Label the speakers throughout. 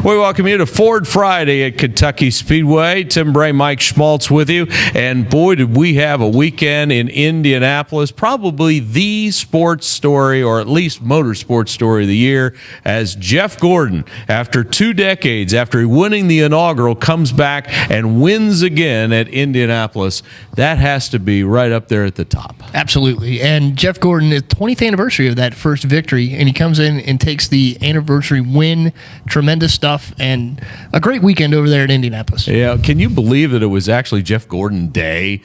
Speaker 1: We welcome you to Ford Friday at Kentucky Speedway. Tim Bray, Mike Schmaltz with you. And boy, did we have a weekend in Indianapolis. Probably the sports story, or at least motorsports story of the year, as Jeff Gordon, after 2 decades, after winning the inaugural, comes back and wins again at Indianapolis. That has to be right up there at the top.
Speaker 2: Absolutely. And Jeff Gordon, the 20th anniversary of that first victory, and he comes in and takes the anniversary win. Tremendous stuff, and a great weekend over there at Indianapolis.
Speaker 1: Yeah, can you believe that it was actually Jeff Gordon Day?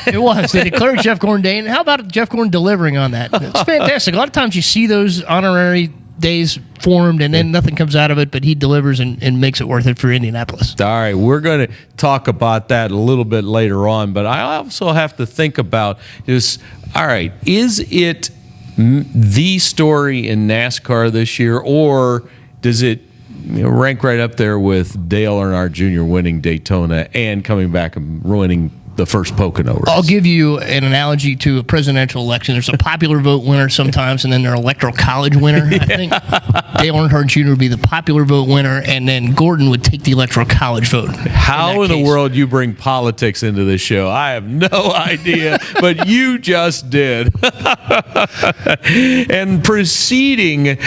Speaker 2: It was. They declared Jeff Gordon Day, and how about Jeff Gordon delivering on that? It's fantastic. A lot of times you see those honorary days formed, and then nothing comes out of it, but he delivers and makes it worth it for Indianapolis.
Speaker 1: All right, we're going to talk about that a little bit later on, but I also have to think about this. All right, is it the story in NASCAR this year, or does it rank right up there with Dale Earnhardt Jr. winning Daytona and coming back and winning the first Pocono race?
Speaker 2: I'll give you an analogy to a presidential election. There's a popular vote winner sometimes, and then there's an electoral college winner. I think Dale Earnhardt Jr. would be the popular vote winner, and then Gordon would take the electoral college vote.
Speaker 1: How in the world you bring politics into this show? I have no idea, but you just did. And preceding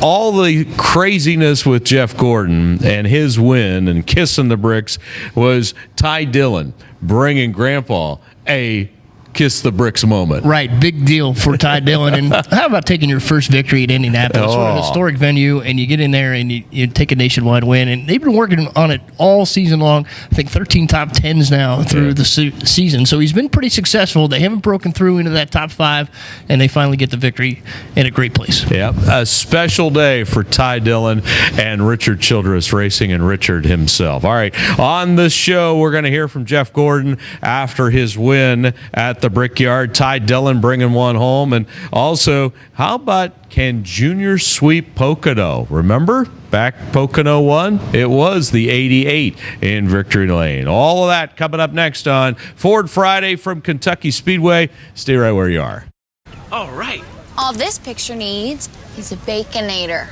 Speaker 1: all the craziness with Jeff Gordon and his win and kissing the bricks was Ty Dillon bringing Grandpa a kiss the bricks moment.
Speaker 2: Right, big deal for Ty Dillon. And how about taking your first victory at Indianapolis? It's a historic venue, and you get in there and you take a nationwide win. And they've been working on it all season long. I think 13 top 10s now through the season. So he's been pretty successful. They haven't broken through into that top 5, and they finally get the victory in a great place.
Speaker 1: Yeah, a special day for Ty Dillon and Richard Childress Racing and Richard himself. All right, on the show, we're going to hear from Jeff Gordon after his win at the Brickyard. Ty Dillon bringing one home. And also, how about can Junior sweep Pocono? Remember back Pocono 1? It was the 88 in Victory Lane. All of that coming up next on Ford Friday from Kentucky Speedway. Stay right where you are.
Speaker 3: All right.
Speaker 4: All this picture needs is a Baconator.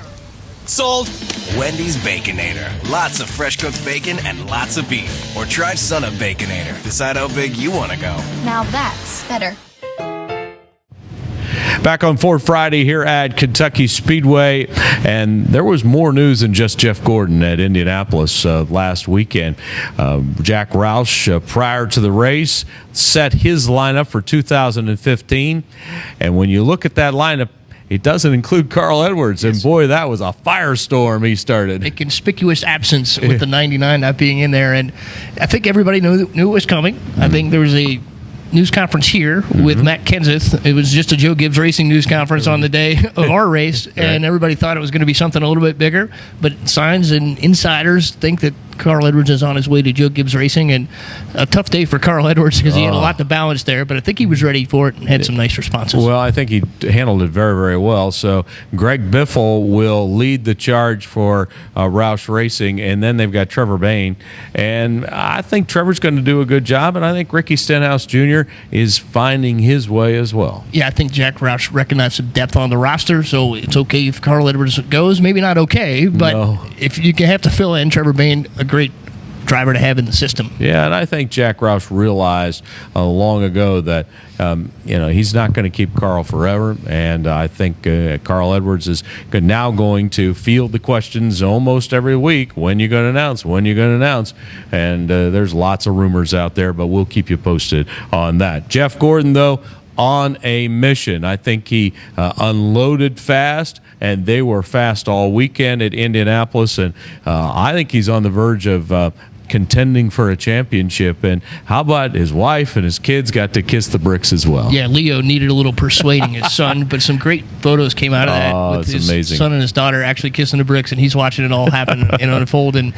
Speaker 3: Sold.
Speaker 5: Wendy's Baconator. Lots of fresh cooked bacon and lots of beef. Or try Son of Baconator. Decide how big you want to go.
Speaker 4: Now that's better.
Speaker 1: Back on Ford Friday here at Kentucky Speedway, and there was more news than just Jeff Gordon at Indianapolis last weekend. Jack Roush, prior to the race, set his lineup for 2015, and when you look at that lineup, it doesn't include Carl Edwards, and boy, that was a firestorm he started.
Speaker 2: A conspicuous absence with the 99 not being in there, and I think everybody knew it was coming. I think there was a news conference here with Matt Kenseth. It was just a Joe Gibbs Racing news conference on the day of our race, and everybody thought it was going to be something a little bit bigger, but signs and insiders think that Carl Edwards is on his way to Joe Gibbs Racing, and a tough day for Carl Edwards because he had a lot to balance there, but I think he was ready for it and had some nice responses.
Speaker 1: Well, I think he handled it very, very well. So Greg Biffle will lead the charge for Roush Racing, and then they've got Trevor Bayne, and I think Trevor's going to do a good job, and I think Ricky Stenhouse Jr. is finding his way as well.
Speaker 2: Yeah, I think Jack Roush recognized some depth on the roster, so it's okay if Carl Edwards goes. Maybe not okay, but if you can have to fill in Trevor Bayne, a great driver to have in the system.
Speaker 1: Yeah, and I think Jack Roush realized long ago that he's not going to keep Carl forever, and I think Carl Edwards is now going to field the questions almost every week. When you going to announce? When you going to announce? And there's lots of rumors out there, but we'll keep you posted on that. Jeff Gordon, though, on a mission. I think he unloaded fast, and they were fast all weekend at Indianapolis, and I think he's on the verge of contending for a championship. And how about his wife and his kids got to kiss the bricks as well?
Speaker 2: Yeah, Leo needed a little persuading his son, but some great photos came out of that with his
Speaker 1: amazing.
Speaker 2: Son and his daughter actually kissing the bricks, and he's watching it all happen and unfold. And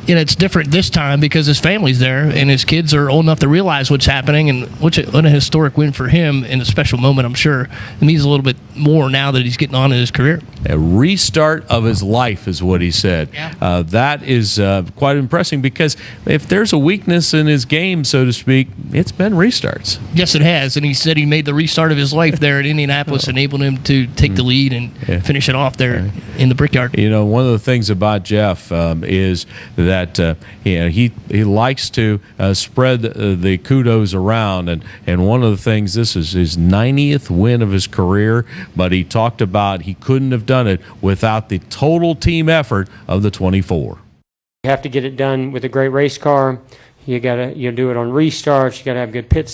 Speaker 2: it's different this time because his family's there and his kids are old enough to realize what's happening, and what a historic win for him and a special moment, I'm sure. It means a little bit more now that he's getting on in his career.
Speaker 1: A restart of his life is what he said.
Speaker 2: Yeah.
Speaker 1: That is quite impressive, because if there's a weakness in his game, so to speak, it's been restarts.
Speaker 2: Yes, it has, and he said he made the restart of his life there at Indianapolis, enabled him to take the lead and finish it off there in the Brickyard.
Speaker 1: You know, one of the things about Jeff is that he likes to spread the kudos around, and one of the things, this is his 90th win of his career, but he talked about he couldn't have done it without the total team effort of the 24.
Speaker 6: You have to get it done with a great race car. You do it on restarts. You got to have good pit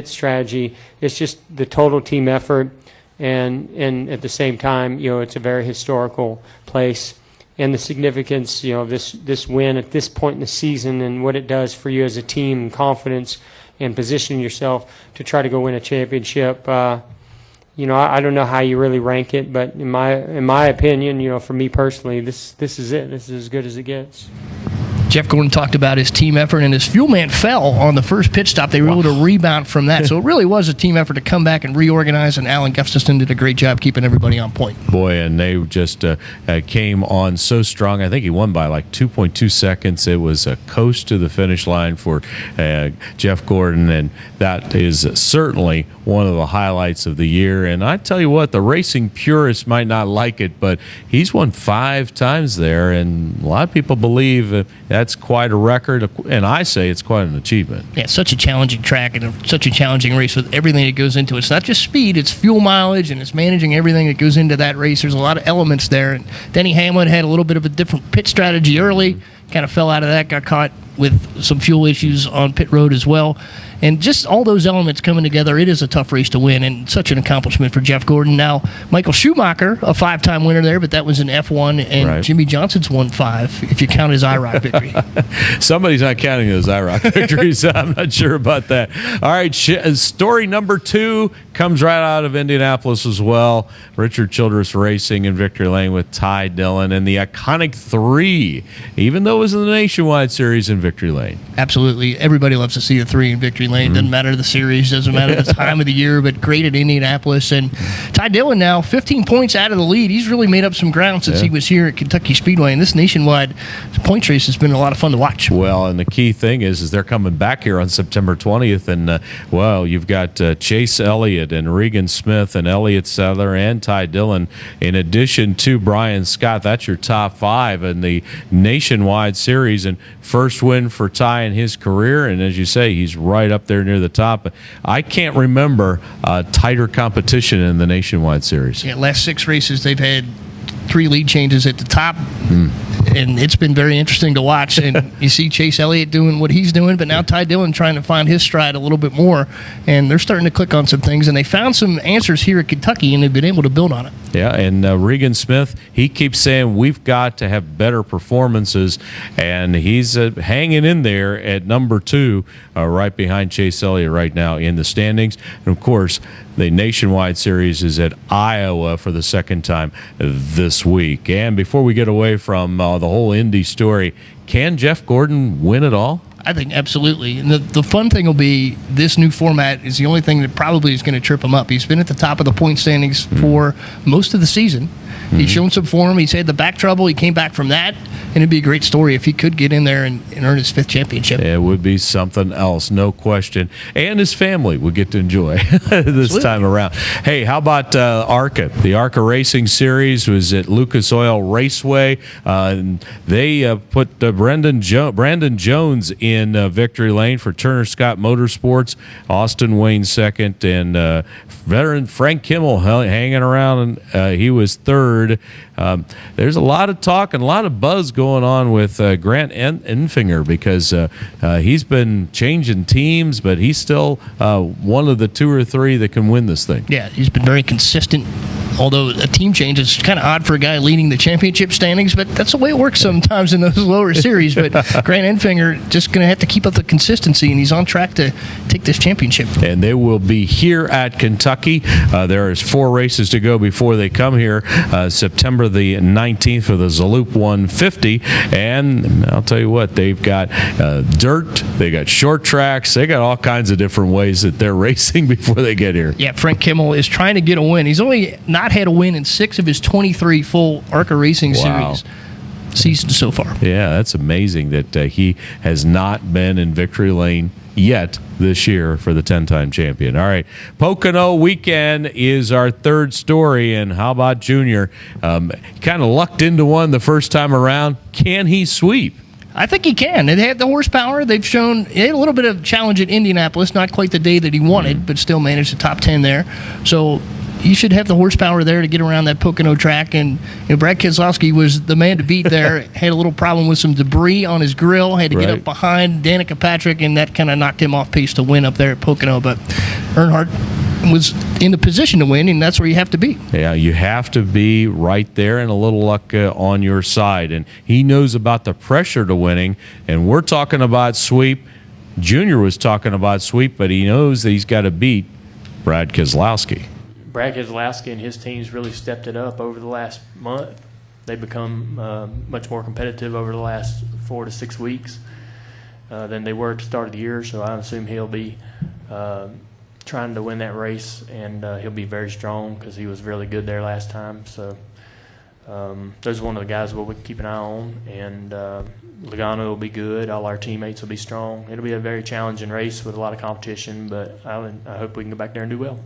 Speaker 6: strategy. It's just the total team effort, and at the same time, it's a very historical place. And the significance, of this win at this point in the season, and what it does for you as a team, and confidence, and positioning yourself to try to go win a championship. I don't know how you really rank it, but in my opinion, for me personally, this is it. This is as good as it gets.
Speaker 2: Jeff Gordon talked about his team effort, and his fuel man fell on the first pit stop. They were able to rebound from that. So it really was a team effort to come back and reorganize, and Alan Gustafson did a great job keeping everybody on point.
Speaker 1: Boy, and they just came on so strong. I think he won by like 2.2 seconds. It was a coast to the finish line for Jeff Gordon, and that is certainly one of the highlights of the year. And I tell you what, the racing purists might not like it, but he's won 5 times there, and a lot of people believe that's quite a record, and I say it's quite an achievement.
Speaker 2: Yeah, such a challenging track and such a challenging race with everything that goes into it. It's not just speed, it's fuel mileage, and it's managing everything that goes into that race. There's a lot of elements there. And Denny Hamlin had a little bit of a different pit strategy early, kind of fell out of that, got caught with some fuel issues on pit road as well. And just all those elements coming together, it is a tough race to win, and such an accomplishment for Jeff Gordon. Now, Michael Schumacher, a 5-time winner there, but that was in F1, and
Speaker 1: right.
Speaker 2: Jimmy Johnson's won 5, if you count his IROC victory.
Speaker 1: Somebody's not counting those IROC victories. I'm not sure about that. All right, story number 2 comes right out of Indianapolis as well. Richard Childress Racing in Victory Lane with Ty Dillon and the iconic 3, even though it was in the Nationwide Series in Victory Lane.
Speaker 2: Absolutely. Everybody loves to see the 3 in Victory Lane. Doesn't matter the series, doesn't matter the time of the year, but great at Indianapolis. And Ty Dillon now 15 points out of the lead. He's really made up some ground since he was here at Kentucky Speedway, and this nationwide points race has been a lot of fun to watch.
Speaker 1: Well, and the key thing is they're coming back here on September 20th, and you've got Chase Elliott and Regan Smith and Elliott Sadler and Ty Dillon, in addition to Brian Scott. That's your top 5 in the Nationwide Series, and first win for Ty in his career, and as you say, he's right up there near the top. I can't remember tighter competition in the Nationwide Series.
Speaker 2: Yeah, last 6 races they've had 3 lead changes at the top, and it's been very interesting to watch. And you see Chase Elliott doing what he's doing, but now Ty Dillon trying to find his stride a little bit more, and they're starting to click on some things, and they found some answers here at Kentucky, and they've been able to build on it.
Speaker 1: Yeah, and Regan Smith, he keeps saying we've got to have better performances, and he's hanging in there at number 2, right behind Chase Elliott right now in the standings. And, of course, the Nationwide Series is at Iowa for the second time this week. And before we get away from the whole Indy story, can Jeff Gordon win it all?
Speaker 2: I think absolutely. And the fun thing will be this new format is the only thing that probably is going to trip him up. He's been at the top of the point standings for most of the season. He's shown some form. He's had the back trouble. He came back from that. And it'd be a great story if he could get in there and earn his 5th championship.
Speaker 1: It would be something else, no question. And his family would get to enjoy this time around. Hey, how about ARCA? The ARCA Racing Series was at Lucas Oil Raceway. They put Brandon Jones in Victory Lane for Turner Scott Motorsports. Austin Wayne second, and veteran Frank Kimmel hanging around, and he was 3rd. There's a lot of talk and a lot of buzz going on with Grant Enfinger, because he's been changing teams, but he's still one of the 2 or 3 that can win this thing.
Speaker 2: Yeah, he's been very consistent. Although a team change is kind of odd for a guy leading the championship standings, but that's the way it works sometimes in those lower series. But Grant Enfinger just going to have to keep up the consistency, and he's on track to take this championship.
Speaker 1: And they will be here at Kentucky. There is 4 races to go before they come here. September the 19th for the Zaloop 150. Lasky. And I'll tell you what, they've got dirt, they got short tracks, they got all kinds of different ways that they're racing before they get here.
Speaker 2: Yeah, Frank Kimmel is trying to get a win. He's only not had a win in 6 of his 23 full ARCA Racing Series seasons so far.
Speaker 1: Yeah, that's amazing that he has not been in victory lane yet this year for the 10-time champion. All right, Pocono weekend is our third story, and how about Junior? Kind of lucked into one the first time around. Can he sweep?
Speaker 2: I think he can. They had the horsepower. They've shown he had a little bit of challenge at Indianapolis, not quite the day that he wanted, but still managed the top 10 there. So you should have the horsepower there to get around that Pocono track. And Brad Keselowski was the man to beat there. Had a little problem with some debris on his grill. Had to get up behind Danica Patrick, and that kind of knocked him off pace to win up there at Pocono. But Earnhardt was in the position to win, and that's where you have to be.
Speaker 1: Yeah, you have to be right there and a little luck on your side. And he knows about the pressure to winning, and we're talking about sweep. Junior was talking about sweep, but he knows that he's got to beat Brad Keselowski.
Speaker 7: Brad Keselowski and his team's really stepped it up over the last month. They've become much more competitive over the last 4 to 6 weeks than they were at the start of the year, so I assume he'll be trying to win that race, and he'll be very strong because he was really good there last time. So those are one of the guys we'll keep an eye on, and Logano will be good. All our teammates will be strong. It'll be a very challenging race with a lot of competition, but I hope we can go back there and do well.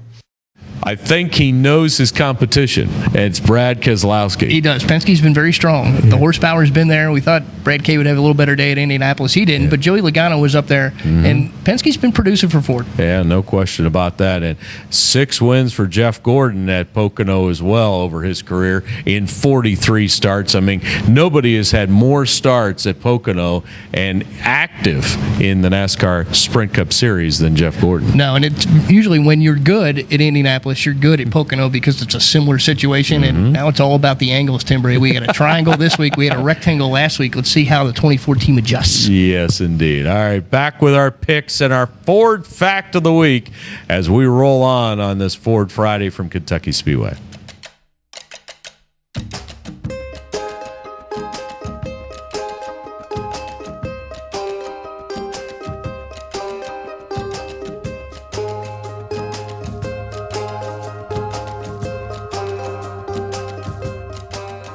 Speaker 1: I think he knows his competition. It's Brad Keselowski.
Speaker 2: He does. Penske's been very strong. The horsepower's been there. We thought Brad K would have a little better day at Indianapolis. He didn't, but Joey Logano was up there, and Penske's been producing for Ford.
Speaker 1: Yeah, no question about that. And 6 wins for Jeff Gordon at Pocono as well over his career in 43 starts. I mean, nobody has had more starts at Pocono and active in the NASCAR Sprint Cup Series than Jeff Gordon.
Speaker 2: No, and it's usually when you're good at Indianapolis, you're good at Pocono because it's a similar situation, and now it's all about the angles, Tim Bray. We got a triangle this week. We had a rectangle last week. Let's see how the 24 team adjusts.
Speaker 1: Yes, indeed. All right, back with our picks and our Ford Fact of the Week as we roll on this Ford Friday from Kentucky Speedway.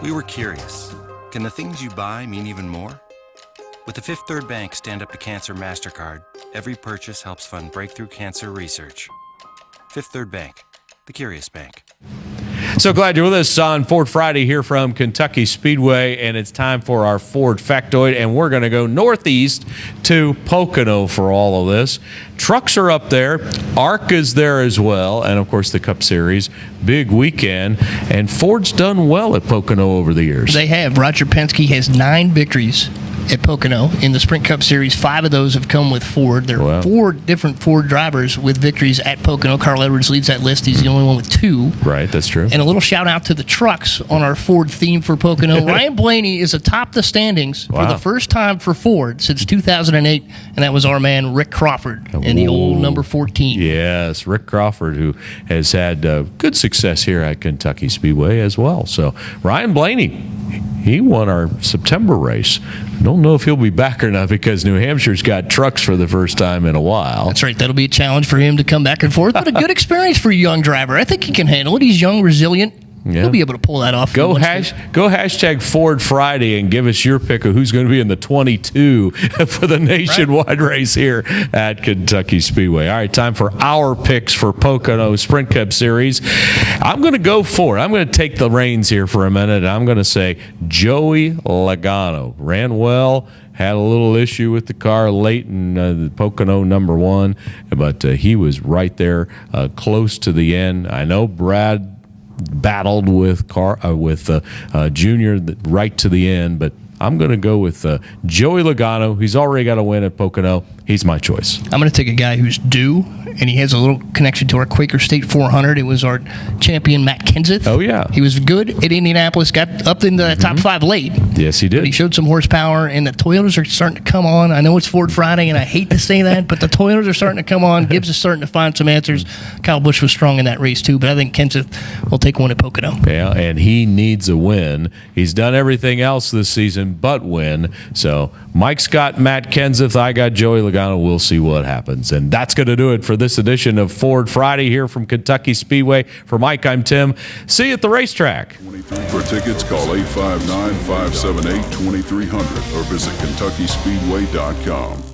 Speaker 8: We were curious. Can the things you buy mean even more? With the Fifth Third Bank Stand Up to Cancer MasterCard, every purchase helps fund breakthrough cancer research. Fifth Third Bank, the curious bank.
Speaker 1: So glad you're with us on Ford Friday here from Kentucky Speedway, and it's time for our Ford Factoid, and we're going to go northeast to Pocono for all of this. Trucks are up there. ARC is there as well, and, of course, the Cup Series. Big weekend, and Ford's done well at Pocono over the years.
Speaker 2: They have. Roger Penske has 9 victories at Pocono in the Sprint Cup Series. 5 of those have come with Ford. There are 4 different Ford drivers with victories at Pocono. Carl Edwards leads that list. He's the only one with 2.
Speaker 1: Right, that's true.
Speaker 2: And a little shout out to the trucks on our Ford theme for Pocono. Ryan Blaney is atop the standings for the first time for Ford since 2008, and that was our man Rick Crawford in the old number 14.
Speaker 1: Yes, Rick Crawford, who has had good success here at Kentucky Speedway as well. So Ryan Blaney, he won our September race. Don't know if he'll be back or not because New Hampshire's got trucks for the first time in a while.
Speaker 2: That's right. That'll be a challenge for him to come back and forth, but a good experience for a young driver. I think he can handle it. He's young, resilient.
Speaker 1: Yeah.
Speaker 2: He'll be able to pull that off.
Speaker 1: Go hashtag Ford Friday and give us your pick of who's going to be in the 22 for the nationwide race here at Kentucky Speedway. All right, time for our picks for Pocono Sprint Cup Series. I'm going to go for it. I'm going to take the reins here for a minute, and I'm going to say Joey Logano. Ran well. Had a little issue with the car late in the Pocono number 1, but he was right there close to the end. I know Brad battled with Junior right to the end, but I'm going to go with Joey Logano. He's already got a win at Pocono. he's my choice.
Speaker 2: I'm going to take a guy who's due, and he has a little connection to our Quaker State 400. It was our champion, Matt Kenseth.
Speaker 1: Oh, yeah.
Speaker 2: He was good at Indianapolis, got up into the top 5 late.
Speaker 1: Yes, he did.
Speaker 2: But he showed some horsepower, and the Toyotas are starting to come on. I know it's Ford Friday, and I hate to say that, but the Toyotas are starting to come on. Gibbs is starting to find some answers. Kyle Busch was strong in that race, too, but I think Kenseth will take one at Pocono.
Speaker 1: Yeah, and he needs a win. He's done everything else this season but win. So Mike's got Matt Kenseth. I got Joey Logano. We'll see what happens. And that's going to do it for this edition of Ford Friday here from Kentucky Speedway. For Mike, I'm Tim. See you at the racetrack.
Speaker 9: For tickets, call 859-578-2300 or visit KentuckySpeedway.com.